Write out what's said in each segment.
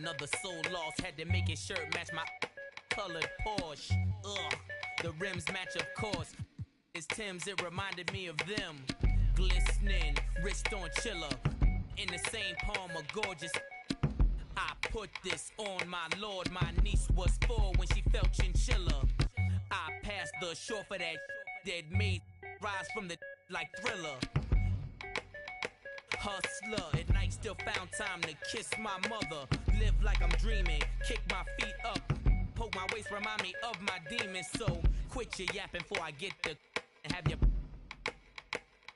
Another soul lost, had to make his shirt match my colored Porsche. Ugh, the rims match of course. It's Tim's, it reminded me of them. Glistening, wrist on chiller. In the same palm of gorgeous. I put this on my lord. My niece was 4 when she felt chinchilla. I passed the shore for that that made rise from the like Thriller. Hustler, at night still found time to kiss my mother. Live like I'm dreaming, kick my feet up. Poke my waist, remind me of my demons. So quit your yapping before I get the and have your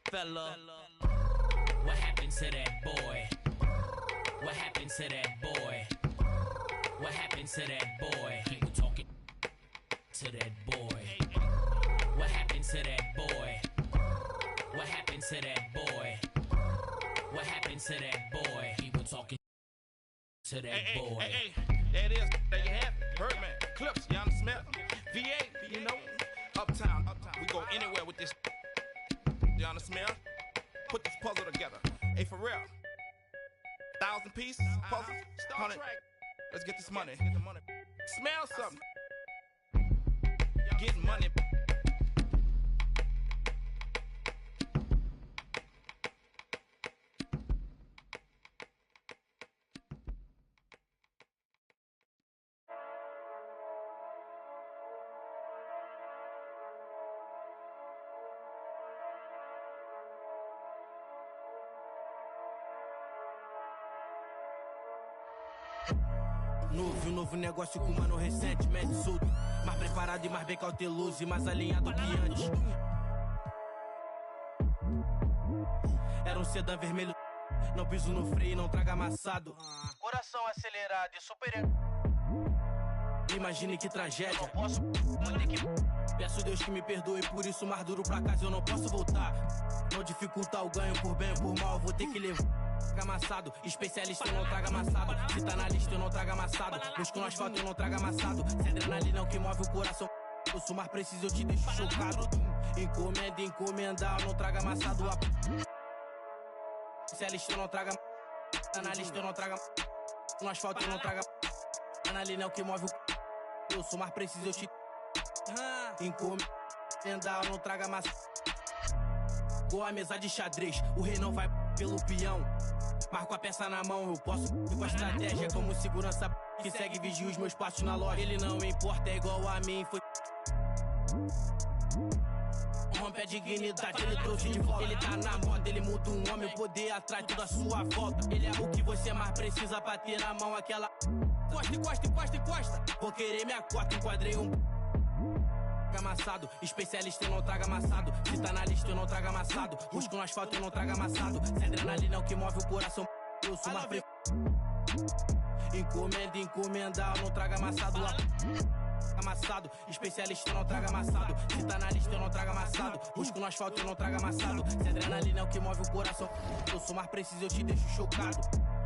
fella. What happened to that boy? What happened to that boy? What happened to that boy? People talking to that boy. What happened to that boy? What happened to that boy? What happened to that boy? People talking to that boy. Hey, there it is. There you have it. Birdman, Clips, you understand? VA, you know, Uptown. We go anywhere with this. You understand? Put this puzzle together. Hey, for real. 1,000 pieces, puzzle, 100. Let's get this money. Smell something. Get money. Novo negócio com mano recentemente solto. Mais preparado e mais bem cauteloso e mais alinhado que antes. Era sedã vermelho, não piso no freio, não traga amassado. Coração acelerado e super. Imagine que tragédia. Eu não posso, vou ter que. Peço Deus que me perdoe, por isso mais duro pra casa eu não posso voltar. Não dificultar o ganho por bem ou por mal, vou ter que levar. Amassado, especialista eu não trago amassado. Se tá na lista eu não trago amassado. Busco no asfalto eu não trago amassado. Se adrenalina é o que move o coração. Eu sou mais preciso, eu te deixo chocado. Encomenda, encomendar, eu não trago amassado. Especialista eu não trago. Tá na lista eu não trago. No asfalto eu não trago. Adrenalina é o que move o. Eu sou mais preciso, eu te. Encomendar, eu não trago amassado. Igual a mesa de xadrez, o rei não vai pelo peão. Marco a peça na mão, eu posso ir com a estratégia. Como segurança que segue e vigia os meus passos na loja. Ele não importa, é igual a mim, foi. Rompe a dignidade, ele trouxe de volta. Ele tá na moda, ele muda um homem, o poder atrai tudo à sua volta. Ele é o que você mais precisa pra ter na mão aquela. Costa, encosta, encosta, encosta. Vou querer minha cota, enquadrei um. Amassado, especialista eu não trago amassado. Se tá na lista eu não trago amassado. Busco no asfalto eu não trago amassado. Se adrenalina é o que move o coração. Eu sou mais pre... Encomenda, encomendar, eu não trago amassado. Amassado, especialista eu não trago amassado. Se tá na lista eu não trago amassado. Busco no asfalto eu não trago amassado. Se adrenalina é o que move o coração. Eu sou mais preciso, eu te deixo chocado.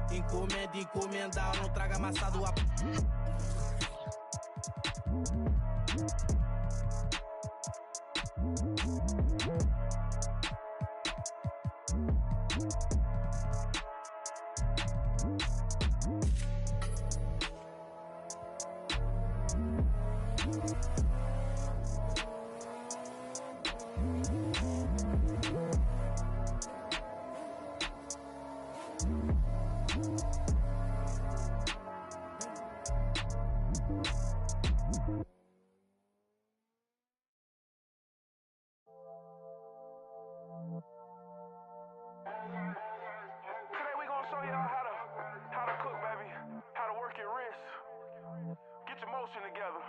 Encomenda, encomendar, eu não trago amassado. Together.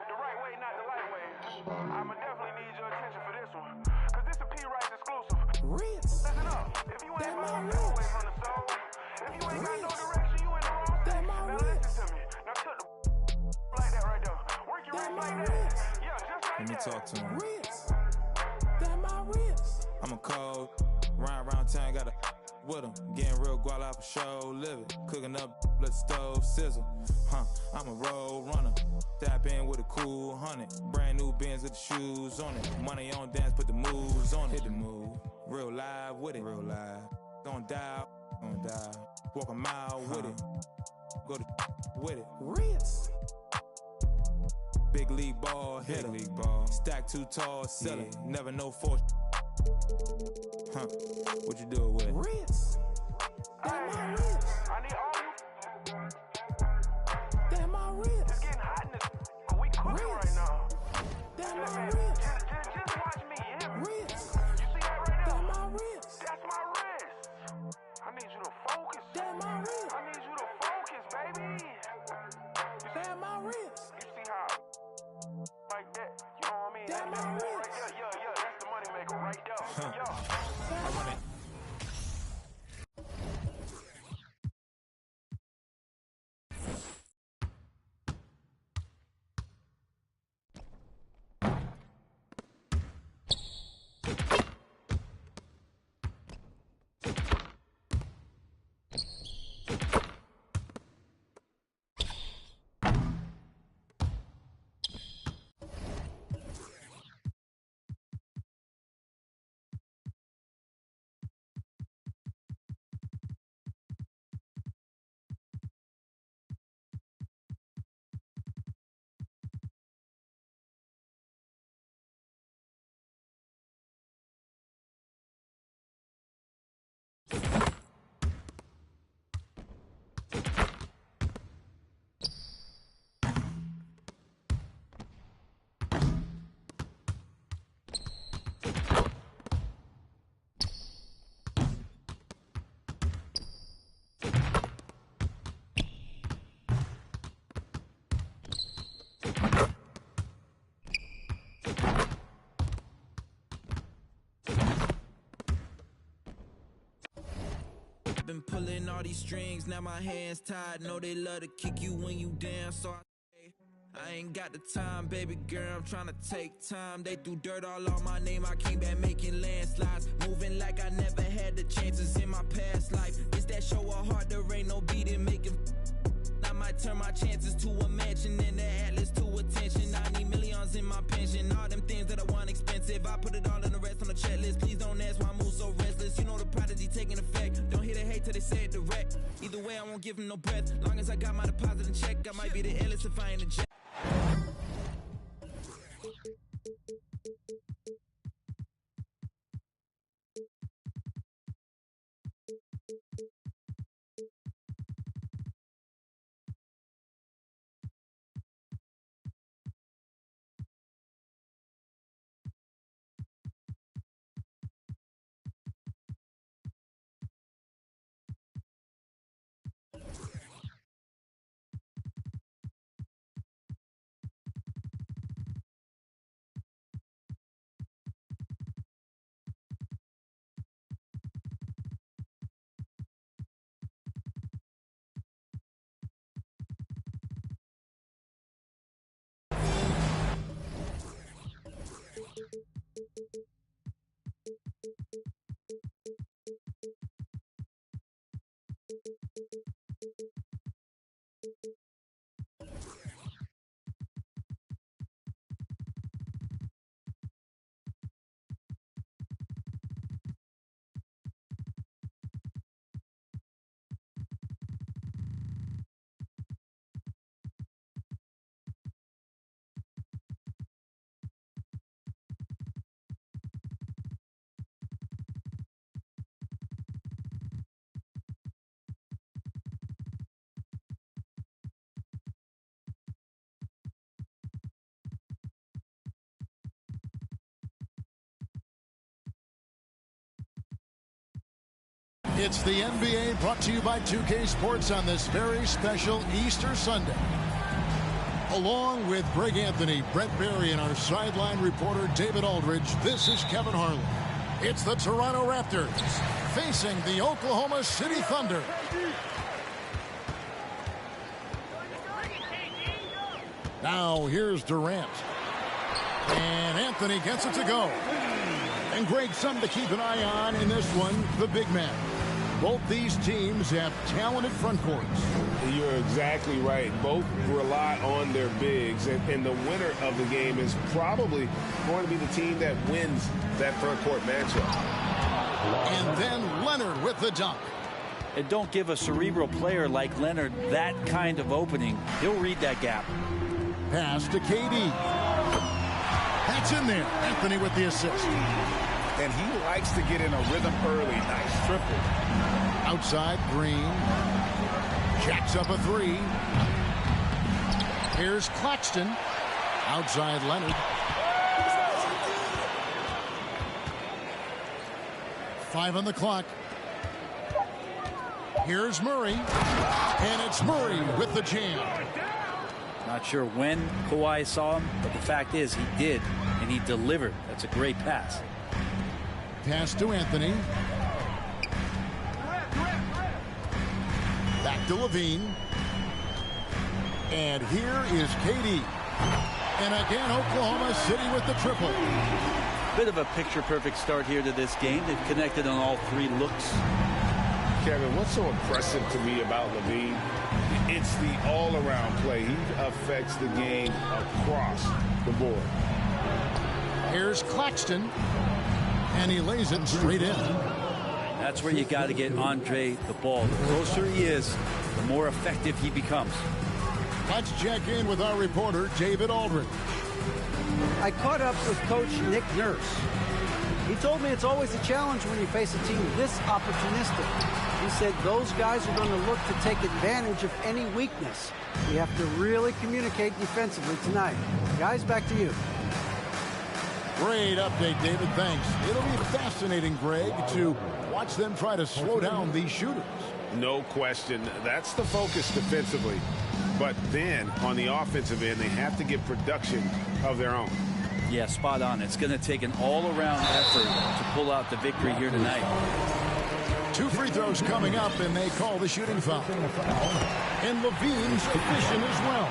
The right way, not the light way. I'ma definitely need your attention for this one. Cause this a P-Rice exclusive. Ritz. Listen up. If you ain't gonna get away from the soul, if you ain't got no direction, you in the wrong state. Now listen to me. Now took the like that right there. Work your wrist like that. Yeah, just like that. Let me talk to him. Ritz. That my Ritz. I'm a cold, ride around town, got a with him. Getting real guala for show, living. Cooking up, let the stove sizzle. I'm a road runner. Tap in with a cool 100. Brand new Benz with the shoes on it. Money on dance, put the moves on it. Hit the move. Real live with it. Real live. Gon' die. Walk a mile with it. go to with it. Ritz. Big league ball, hitter. Big league ball. Stack too tall, sell it. Never know for. Huh? What you do with it? Ritz. That my Ritz. I need all you. That my Ritz. It's getting hot in this. We cooking right now. That my Ritz. Just watch me, yeah. Ritz. You see that right That there? my Ritz. That's my wrist. I need you to focus. That my Ritz. I need you to focus, baby. That my Ritz. You see how like that? You know what I mean? That my Right wrist. there, yeah. That's the money maker right there. Yeah. I run it. Been pulling all these strings, now my hands tied. Know they love to kick you when you down, so I ain't got the time, baby girl, I'm tryna take time. They threw dirt all on my name, I came back making landslides. Moving like I never had the chances in my past life. It's that show of heart, there ain't no beating, making. I might turn my chances to a mansion and the Atlas to attention. I need millions in my pension, all them things that I want expensive. I put it all in the rest on the checklist. Please don't ask why I move so restless. You know the prodigy taking effect. Don't hear the hate till they say it direct. Either way, I won't give them no breath. Long as I got my deposit in check, I might be the illest if I ain't a jet. It's the NBA brought to you by 2K Sports on this very special Easter Sunday. Along with Greg Anthony, Brent Barry, and our sideline reporter David Aldridge, this is Kevin Harlan. It's the Toronto Raptors facing the Oklahoma City Thunder. Now here's Durant. And Anthony gets it to go. And Greg, something to keep an eye on in this one, the big man. Both these teams have talented front courts. You're exactly right. Both rely on their bigs, and the winner of the game is probably going to be the team that wins that front court matchup. And then Leonard with the dunk. And don't give a cerebral player like Leonard that kind of opening. He'll read that gap. Pass to KD. That's in there. Anthony with the assist. And he likes to get in a rhythm early. Nice triple. Outside, Green. Jacks up a three. Here's Claxton. Outside, Leonard. 5 on the clock. Here's Murray. And it's Murray with the jam. Not sure when Kawhi saw him, but the fact is he did, and he delivered. That's a great pass. Pass to Anthony. Back to Levine. And here is KD. And again, Oklahoma City with the triple. Bit of a picture-perfect start here to this game. They've connected on all 3 looks. Kevin, what's so impressive to me about Levine? It's the all-around play. He affects the game across the board. Here's Claxton. And he lays it straight in. That's where you got to get Andre the ball. The closer he is, the more effective he becomes. Let's check in with our reporter, David Aldridge. I caught up with Coach Nick Nurse. He told me it's always a challenge when you face a team this opportunistic. He said those guys are going to look to take advantage of any weakness. We have to really communicate defensively tonight. Guys, back to you. Great update, David. Thanks. It'll be fascinating, Greg, to watch them try to slow down these shooters. No question. That's the focus defensively. But then, on the offensive end, they have to get production of their own. Yeah, spot on. It's going to take an all-around effort to pull out the victory here tonight. 2 free throws coming up, and they call the shooting foul. And Levine's efficient as well.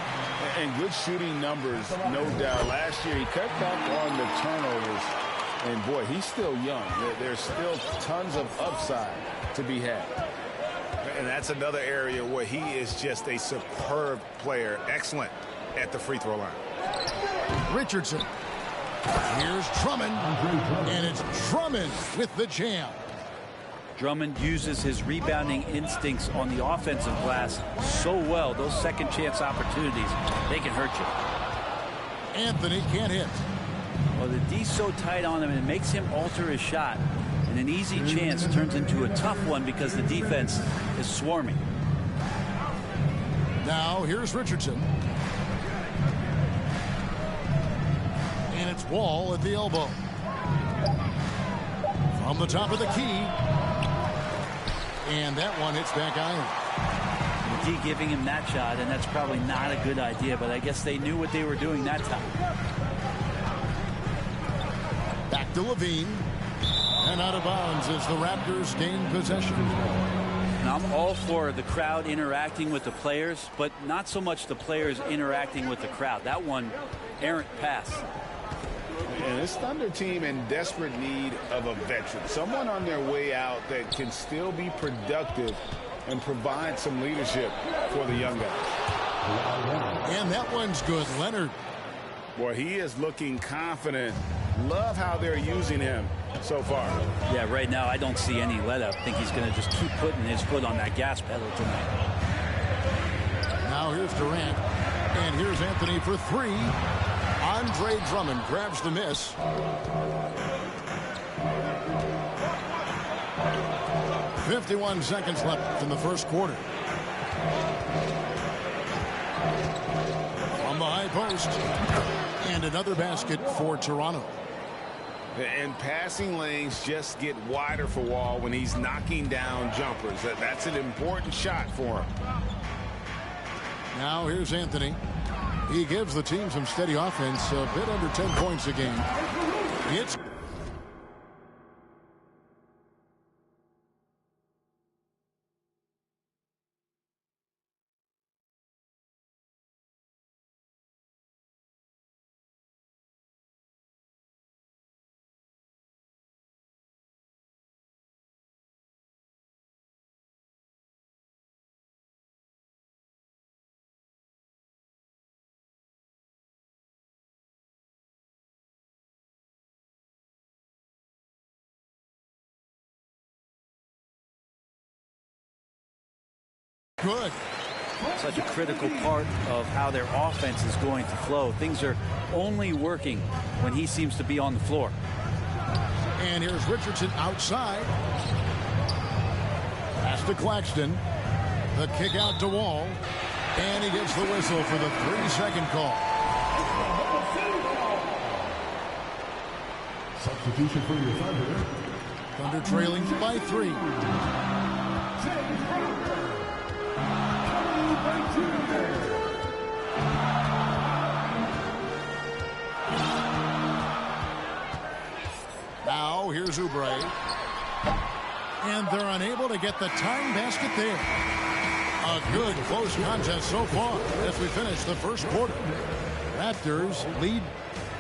And good shooting numbers, no doubt. Last year, he cut back on the turnovers. And, boy, he's still young. There's still tons of upside to be had. And that's another area where he is just a superb player. Excellent at the free throw line. Richardson. Here's Drummond. And it's Drummond with the jam. Drummond uses his rebounding instincts on the offensive glass so well. Those second chance opportunities, they can hurt you. Anthony can't hit. Well, the D's so tight on him, and it makes him alter his shot. And an easy chance turns into a tough one because the defense is swarming. Now here's Richardson. And it's Wall at the elbow. From the top of the key. And that one hits back iron. McGee giving him that shot, and that's probably not a good idea, but I guess they knew what they were doing that time. Back to Levine. And out of bounds as the Raptors gain possession. And I'm all for the crowd interacting with the players, but not so much the players interacting with the crowd. That one, errant pass. And this Thunder team in desperate need of a veteran. Someone on their way out that can still be productive and provide some leadership for the young guys. And that one's good. Leonard. Boy, he is looking confident. Love how they're using him so far. Yeah, right now I don't see any let up. I think he's going to just keep putting his foot on that gas pedal tonight. Now here's Durant. And here's Anthony for 3. Andre Drummond grabs the miss. .51 seconds left in the first quarter. From the high post. And another basket for Toronto. And passing lanes just get wider for Wall when he's knocking down jumpers. That's an important shot for him. Now here's Anthony. He gives the team some steady offense, a bit under 10 points a game. It's Good. Such a critical part of how their offense is going to flow. Things are only working when he seems to be on the floor. And here's Richardson outside. Pass to Claxton. The kick out to Wall. And he gets the whistle for the 3-second call. Substitution for your Thunder. Thunder trailing by 3. Now here's Oubre. And they're unable to get the tying basket there. A good close contest so far as we finish the first quarter. Raptors lead.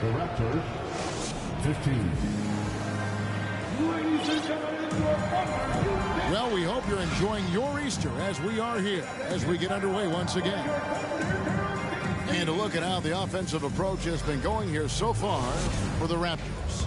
The Raptors, 15. Well, we hope you're enjoying your Easter as we are here as we get underway once again. And a look at how the offensive approach has been going here so far for the Raptors.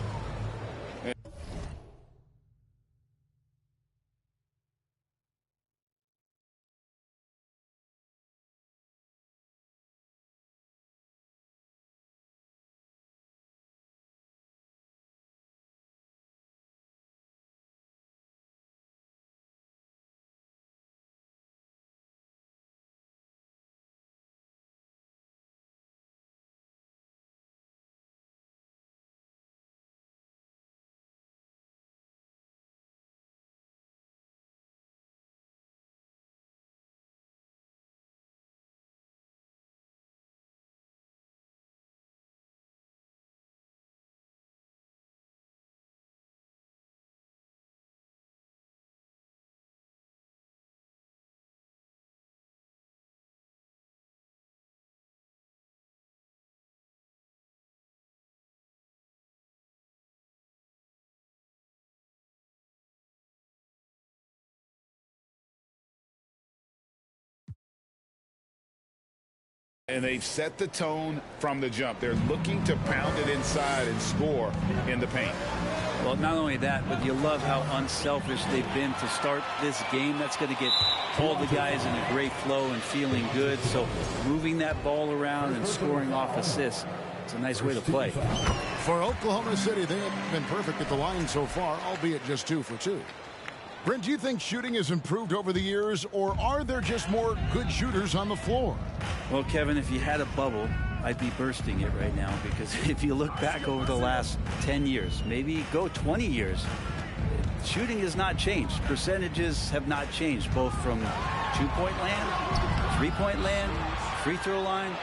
And they've set the tone from the jump. They're looking to pound it inside and score in the paint. Well, not only that, but you love how unselfish they've been to start this game. That's going to get all the guys in a great flow and feeling good. So moving that ball around and scoring off assists, it's a nice way to play. For Oklahoma City, they have been perfect at the line so far, albeit just 2 for 2. Brent, do you think shooting has improved over the years, or are there just more good shooters on the floor? Well, Kevin, if you had a bubble, I'd be bursting it right now, because if you look back over the last 10 years, maybe go 20 years, shooting has not changed. Percentages have not changed, both from two-point land, three-point land, free throw line.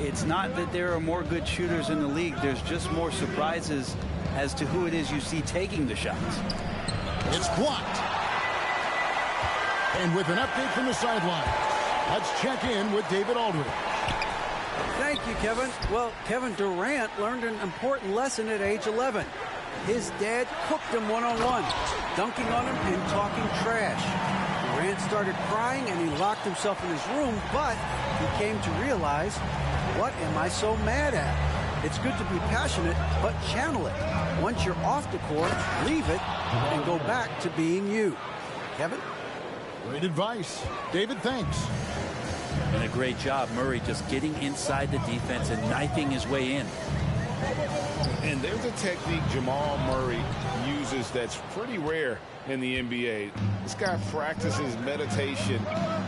It's not that there are more good shooters in the league. There's just more surprises as to who it is you see taking the shots. It's blocked. And with an update from the sideline, let's check in with David Aldridge. Thank you, Kevin. Well, Kevin Durant learned an important lesson at age 11. His dad cooked him one-on-one, dunking on him and talking trash. Durant started crying and he locked himself in his room, but he came to realize, what am I so mad at? It's good to be passionate, but channel it. Once you're off the court, leave it and go back to being you. Kevin? Great advice. David, thanks. And a great job, Murray, just getting inside the defense and knifing his way in. And there's a technique Jamal Murray uses that's pretty rare in the NBA. This guy practices meditation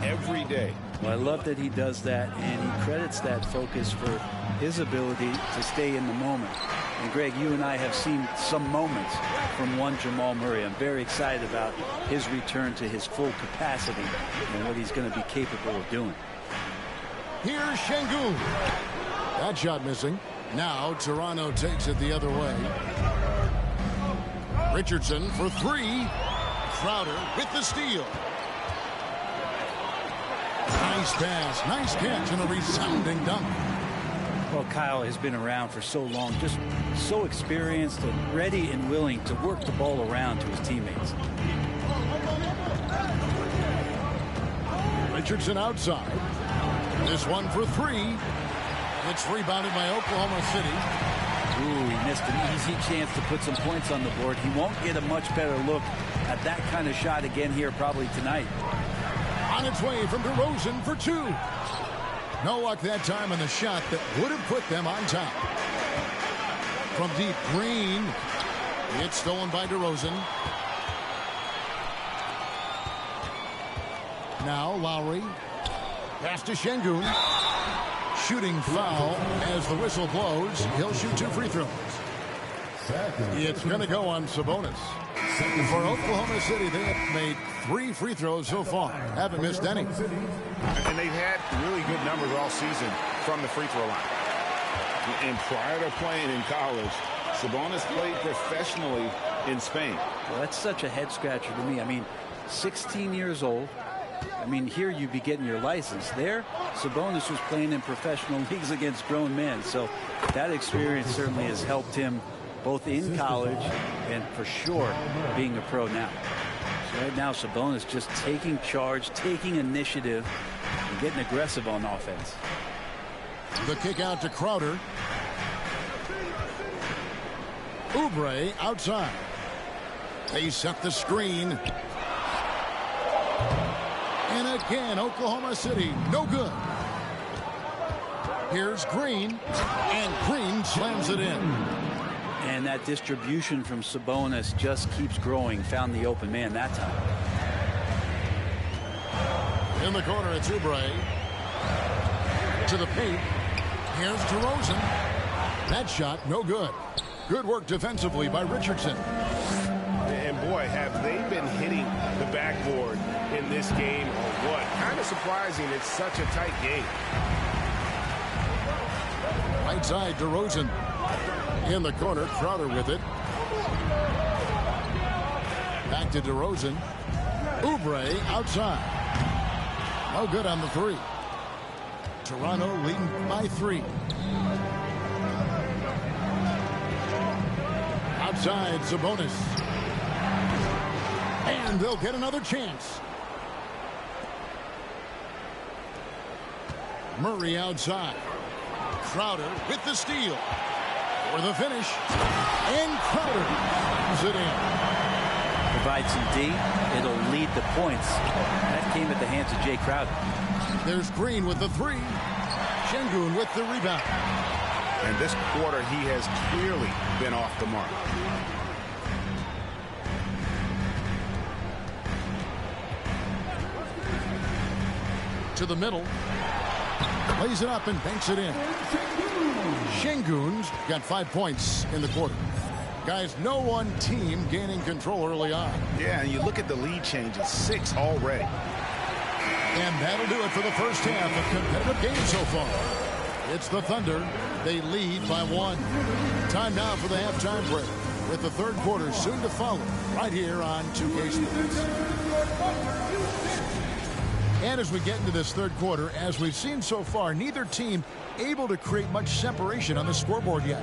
every day. Well, I love that he does that, and he credits that focus for his ability to stay in the moment. And Greg, you and I have seen some moments from one Jamal Murray. I'm very excited about his return to his full capacity and what he's going to be capable of doing. Here's Şengün. That shot missing. Now Toronto takes it the other way. Richardson for 3. Crowder with the steal. Nice pass, nice catch, and a resounding dunk. Well, Kyle has been around for so long, just so experienced and ready and willing to work the ball around to his teammates. Richardson outside. This one for 3. It's rebounded by Oklahoma City. Ooh, he missed an easy chance to put some points on the board. He won't get a much better look at that kind of shot again here probably tonight. On On its way from DeRozan for two. No luck that time on the shot that would have put them on top. From deep, Green. It's stolen by DeRozan. Now Lowry. Pass to Şengün. Shooting foul as the whistle blows. He'll shoot 2 free throws. It's going to go on Sabonis. For Oklahoma City, they have made 3 free throws so far. Haven't missed any. And they've had really good numbers all season from the free throw line. And prior to playing in college, Sabonis played professionally in Spain. Well, that's such a head scratcher to me. I mean, 16 years old. I mean, here you'd be getting your license. There, Sabonis was playing in professional leagues against grown men. So that experience certainly has helped him both in college and for sure being a pro now. So right now, Sabonis just taking charge, taking initiative, and getting aggressive on offense. The kick out to Crowder. Oubre outside. They set the screen. And again, Oklahoma City, no good. Here's Green, and Green slams it in. And that distribution from Sabonis just keeps growing. Found the open man that time. In the corner, it's Oubre. To the paint. Here's DeRozan. That shot, no good. Good work defensively by Richardson. And boy, have they been hitting the backboard in this game or what? Kind of surprising. It's such a tight game. Right side, DeRozan. In the corner, Crowder with it. Back to DeRozan. Oubre outside. No good on the 3. Toronto leading by 3. Outside, Sabonis. And they'll get another chance. Murray outside. Crowder with the steal. For the finish. And Crowder brings it in. Provide some D. It'll lead the points. That came at the hands of Jay Crowder. There's Green with the 3. Şengün with the rebound. And this quarter, he has clearly been off the mark. To the middle. Lays it up and banks it in. Şengün's got 5 points in the quarter. Guys, no one team gaining control early on. Yeah, and you look at the lead changes, 6 already. And that'll do it for the first half. A competitive game so far. It's the Thunder. They lead by 1. Time now for the halftime break, with the third quarter soon to follow right here on 2K Sports. And as we get into this third quarter, as we've seen so far, neither team able to create much separation on the scoreboard yet.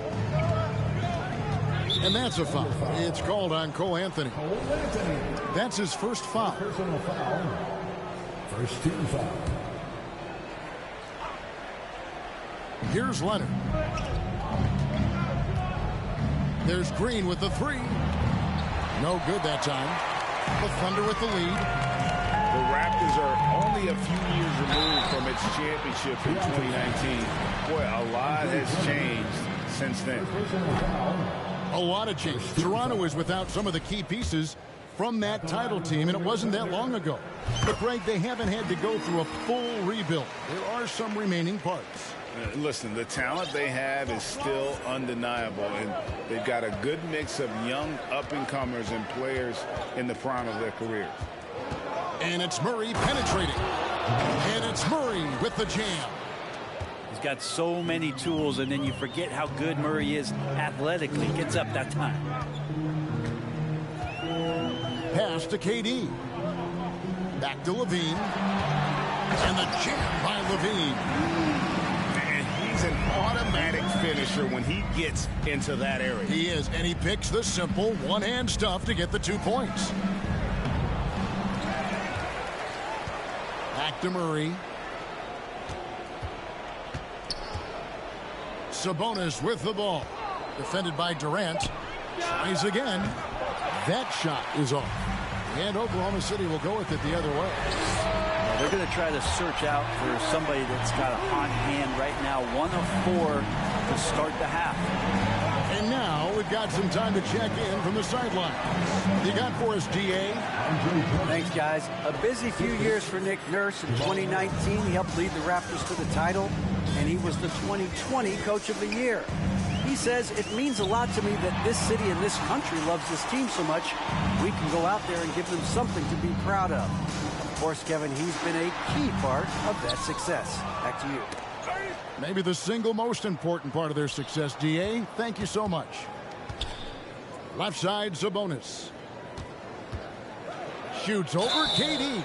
And that's a foul. It's called on Cole Anthony. That's his first foul. Personal foul. First team foul. Here's Leonard. There's Green with the 3. No good that time. The Thunder with the lead. The Raptors are only a few years removed from its championship in 2019. Boy, a lot has changed since then. A lot of change. Toronto is without some of the key pieces from that title team, and it wasn't that long ago. But, Greg, they haven't had to go through a full rebuild. There are some remaining parts. Listen, the talent they have is still undeniable, and they've got a good mix of young up-and-comers and players in the prime of their careers. And it's Murray penetrating. And it's Murray with the jam. He's got so many tools, and then you forget how good Murray is athletically. Gets up that time. Pass to KD. Back to Levine. And the jam by Levine. And he's an automatic finisher when he gets into that area. He is, and he picks the simple one-hand stuff to get the 2 points. Back to Murray. Sabonis with the ball. Defended by Durant. Tries again. That shot is off. And Oklahoma City will go with it the other way. They're going to try to search out for somebody that's got a hot hand right now. 1 of 4 to start the half. And now we've got some time to check in from the sidelines. You got for us, DA? Thanks, guys. A busy few years for Nick Nurse. In 2019, he helped lead the Raptors to the title, and he was the 2020 Coach of the Year. He says, it means a lot to me that this city and this country loves this team so much, we can go out there and give them something to be proud of. Of course, Kevin, he's been a key part of that success. Back to you. Maybe the single most important part of their success, DA. Thank you so much. Left side, Sabonis. Shoots over KD.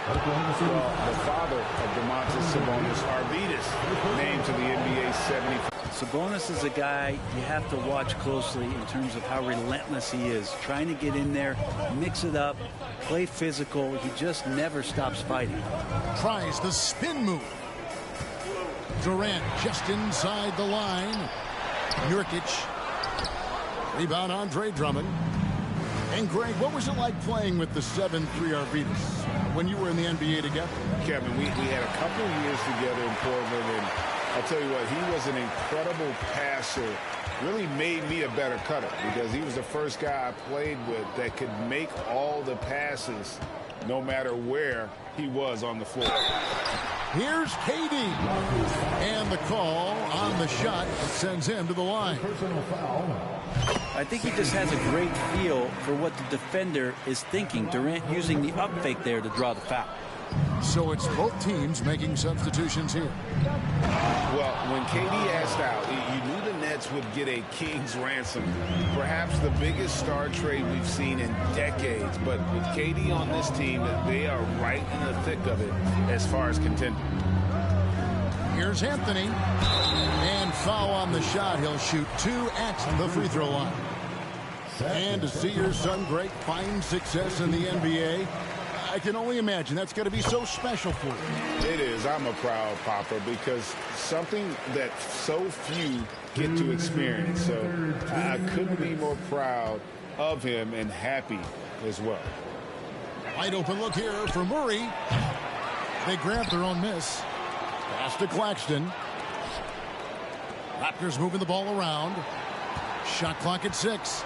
Well, the father of Domantas Sabonis, Arvydas, named to the NBA 75. Sabonis is a guy you have to watch closely in terms of how relentless he is. Trying to get in there, mix it up, play physical. He just never stops fighting. Tries the spin move. Durant just inside the line. Nurkic. Rebound, Andre Drummond. And Greg, what was it like playing with the 7'3" Arvydas when you were in the NBA together? Kevin, we had a couple of years together in Portland, and I'll tell you what, he was an incredible passer. Really made me a better cutter because he was the first guy I played with that could make all the passes no matter where he was on the floor. Here's KD. And the call on the shot that sends him to the line. Personal foul. I think he just has a great feel for what the defender is thinking. Durant using the up fake there to draw the foul. So it's both teams making substitutions here. Well, when KD asked out, you knew the Nets would get a king's ransom. Perhaps the biggest star trade we've seen in decades. But with KD on this team, they are right in the thick of it as far as contending. Here's Anthony. And foul on the shot. He'll shoot 2 at the free throw line. And to see your son, Greg, find success in the NBA, I can only imagine that's going to be so special for you. It is. I'm a proud papa because something that so few get to experience. So I couldn't be more proud of him and happy as well. Wide open look here for Murray. They grab their own miss. Pass to Claxton. Raptors moving the ball around. Shot clock at 6.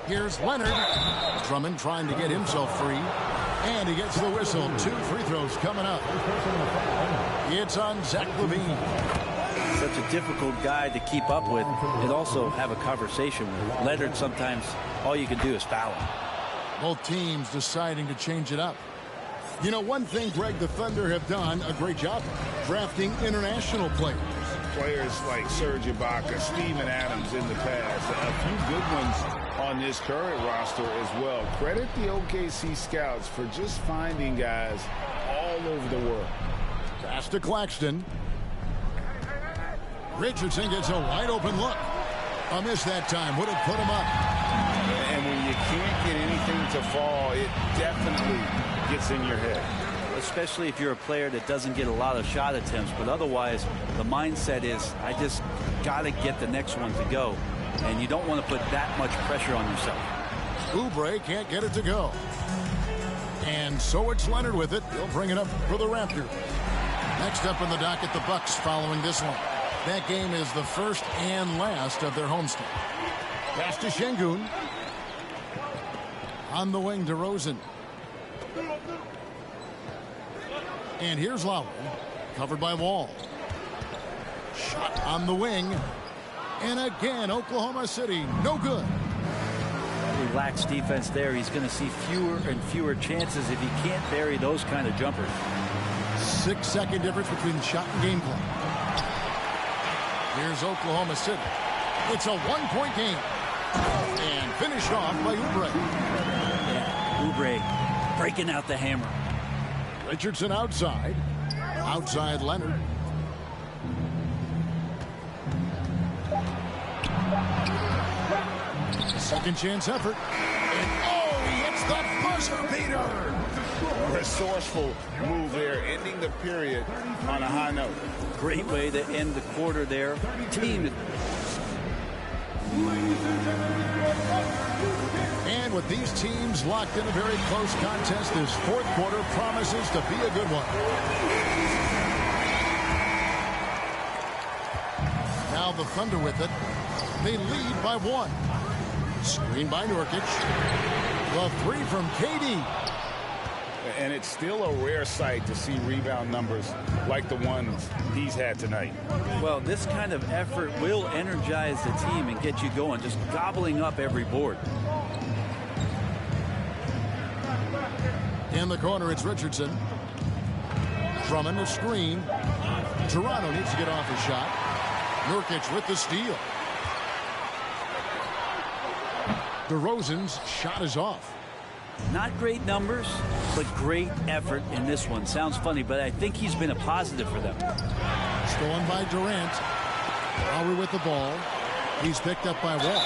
Here's Leonard. Drummond trying to get himself free. And he gets the whistle. 2 free throws coming up. It's on Zach LaVine. Such a difficult guy to keep up with and also have a conversation with. Leonard, sometimes all you can do is foul him. Both teams deciding to change it up. You know, one thing, Greg, the Thunder have done a great job drafting international players. Players like Serge Ibaka, Steven Adams in the past. A few good ones on this current roster as well. Credit the OKC scouts for just finding guys all over the world. Pass to Claxton. Richardson gets a wide open look. A miss that time. Would have put him up. And when you can't get anything to fall, it definitely gets in your head. Especially if you're a player that doesn't get a lot of shot attempts. But otherwise, the mindset is, I just got to get the next one to go. And you don't want to put that much pressure on yourself. Oubre can't get it to go. And so it's Leonard with it. He'll bring it up for the Raptors. Next up in the docket, the Bucks following this one. That game is the first and last of their homestand. Pass to Şengün. On the wing to Rosen. And here's Lowry. Covered by Wall. Shot on the wing. And again, Oklahoma City, no good. Relaxed defense there. He's going to see fewer and fewer chances if he can't bury those kind of jumpers. 6-second difference between the shot and game clock. Here's Oklahoma City. It's a 1-point game. And finished off by Oubre. Yeah, Oubre breaking out the hammer. Richardson outside. Outside Leonard. Second chance effort. And he hits the buzzer beater. Resourceful move there, ending the period on a high note. Great way to end the quarter there. Team. And with these teams locked in a very close contest, this fourth quarter promises to be a good one. Now the Thunder with it. They lead by 1. Screen by Nurkic. The 3 from KD. And it's still a rare sight to see rebound numbers like the ones he's had tonight. Well, this kind of effort will energize the team and get you going, just gobbling up every board. In the corner, it's Richardson. Drummond a screen. Toronto needs to get off a shot. Nurkic with the steal. DeRozan's shot is off. Not great numbers, but great effort in this one. Sounds funny, but I think he's been a positive for them. Stolen by Durant. Lowry with the ball. He's picked up by Wall.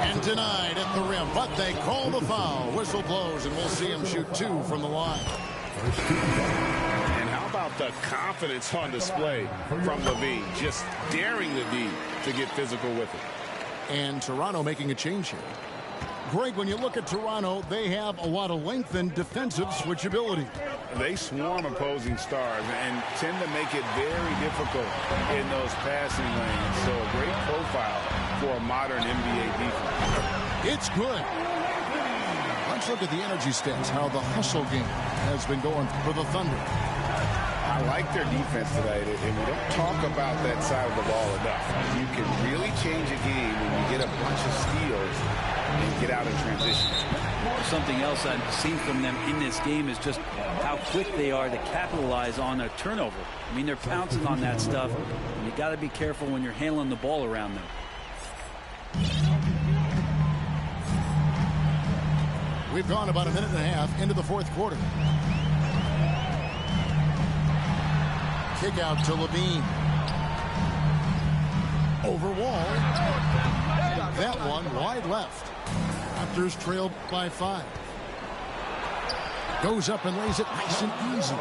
And denied at the rim, but they call the foul. Whistle blows, and we'll see him shoot 2 from the line. And how about the confidence on display from Levine? Just daring Levine to get physical with it. And Toronto making a change here. Greg, when you look at Toronto, they have a lot of length and defensive switchability. They swarm opposing stars and tend to make it very difficult in those passing lanes. So a great profile for a modern NBA defense. It's good. Let's look at the energy stats, how the hustle game has been going for the Thunder. I like their defense tonight, and we don't talk about that side of the ball enough. You can really change a game when you get a bunch of steals and get out in transition. Something else I've seen from them in this game is just how quick they are to capitalize on a turnover. I mean, they're pouncing on that stuff. And you got to be careful when you're handling the ball around them. We've gone about a minute and a half into the fourth quarter. Kick out to Levine. Over Wall. That one wide left. Raptors trailed by 5. Goes up and lays it nice and easy.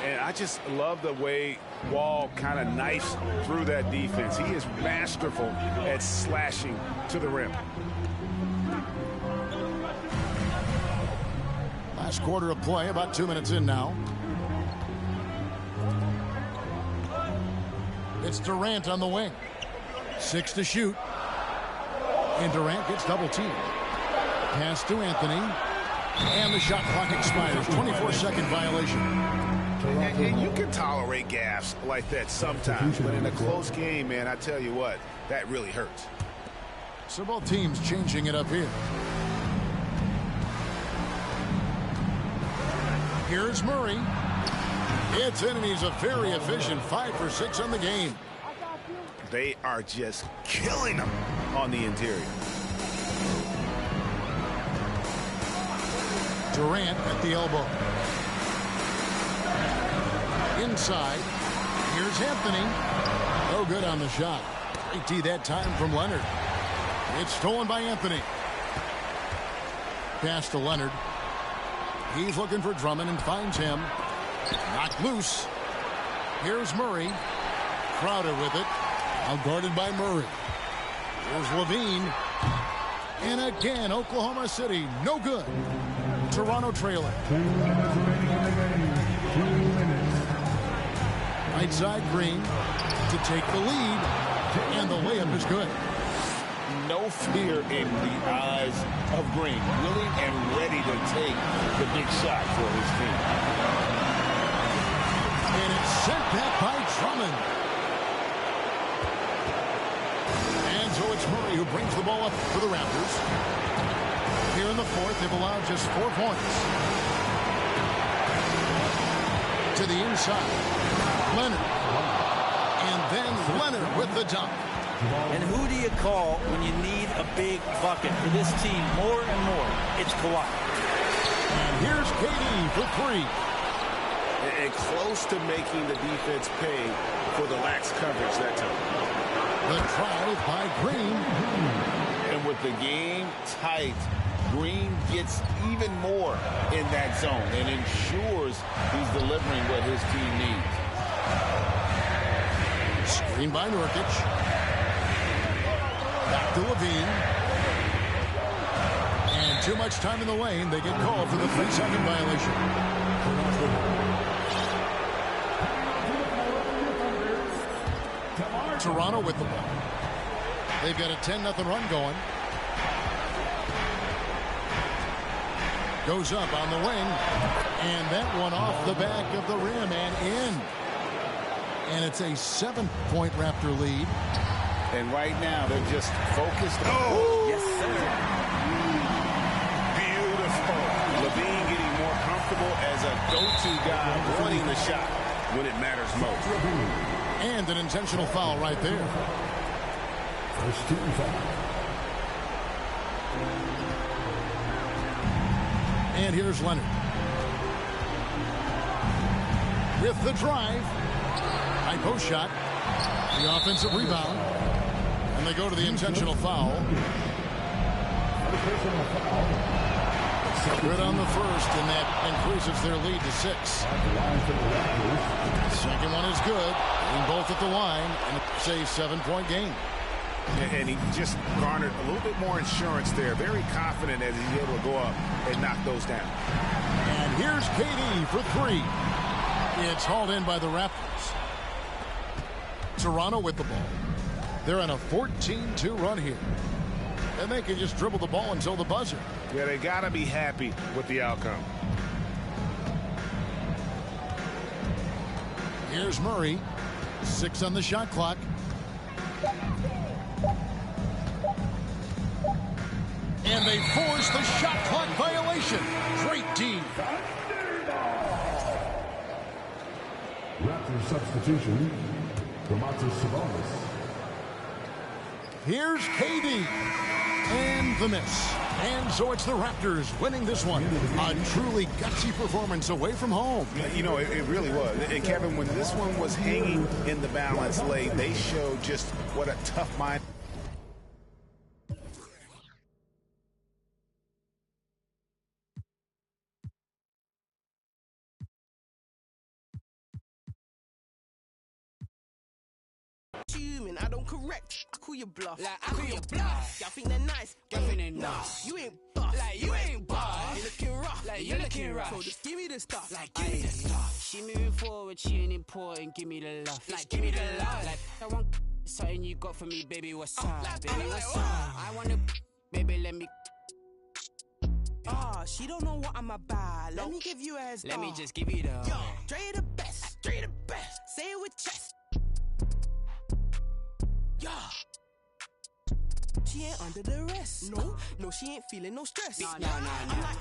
And I just love the way Wall kind of knifes through that defense. He is masterful at slashing to the rim. Last quarter of play, about 2 minutes in now. It's Durant on the wing. 6 to shoot. And Durant gets double teamed. Pass to Anthony. And the shot clock expires. 24-second violation. And you can tolerate gaffes like that sometimes, but in a close game, man, I tell you what, that really hurts. So both teams changing it up here. Here's Murray. It's in, and he's a very efficient 5 for 6 on the game. They are just killing them on the interior. Durant at the elbow. Inside. Here's Anthony. No good on the shot. Great D that time from Leonard. It's stolen by Anthony. Pass to Leonard. He's looking for Drummond and finds him. Knocked loose. Here's Murray. Crowder with it. Now guarded by Murray. Here's Levine. And again, Oklahoma City. No good. Toronto trailing. Right side, Green to take the lead. And the layup is good. No fear in the eyes of Green. Willing and ready to take the big shot for his team. And it's sent back by Drummond. And so it's Murray who brings the ball up for the Raptors. Here in the fourth, they've allowed just 4 points. To the inside. Leonard. And then Leonard with the dunk. And who do you call when you need a big bucket for this team more and more? It's Kawhi. And here's KD for 3. And close to making the defense pay for the lax coverage that time. The drive by Green. And with the game tight, Green gets even more in that zone and ensures he's delivering what his team needs. Screen by Nurkic. Back to Levine. too much time in the lane. They get called for the 3-second violation. Toronto with the ball. They've got a 10-0 run going. Goes up on the wing. And that one off the back of the rim and in. And it's a 7-point Raptor lead. And right now, they're just focused. Oh! Yes, sir. Beautiful. LaVine getting more comfortable as a go-to guy, running the shot when it matters most. And an intentional foul right there. First team foul. And here's Leonard. With the drive. High post shot. The offensive rebound. And they go to the intentional foul. Good on the first, and that increases their lead to 6. Second one is good. Being both at the line, and it's a 7-point game. And he just garnered a little bit more insurance there. Very confident as he's able to go up and knock those down. And here's KD for 3. It's hauled in by the Raptors. Toronto with the ball. They're on a 14-2 run here. And they can just dribble the ball until the buzzer. Yeah, they got to be happy with the outcome. Here's Murray. 6 on the shot clock. And they force the shot clock violation. Great D. Raptors substitution. Domantas Sabonis. Here's KD. And the miss. And so it's the Raptors winning this one. A truly gutsy performance away from home. You know, it really was. And Kevin, when this one was hanging in the balance late, they showed just what a tough mind. I don't correct. I call you bluff. Like I call you bluff. Y'all think they're nice. Y'all think they're nice. You ain't buff. Like you ain't buff. You looking rough. Like you looking rough. So just give me the stuff. Like give me the stuff. She moving forward. She ain't important. Give me the love. Like give me the love. Like I want something you got for me, baby. What's up? Baby, what's up? I wanna, baby. Let me. She don't know what I'm about. Let me give you a heads. Let me just give you the. Yo, Dre the best. Dre the best. Say it with chest. Yeah. She ain't under the rest. No, she ain't feeling no stress. Nah. I'm like,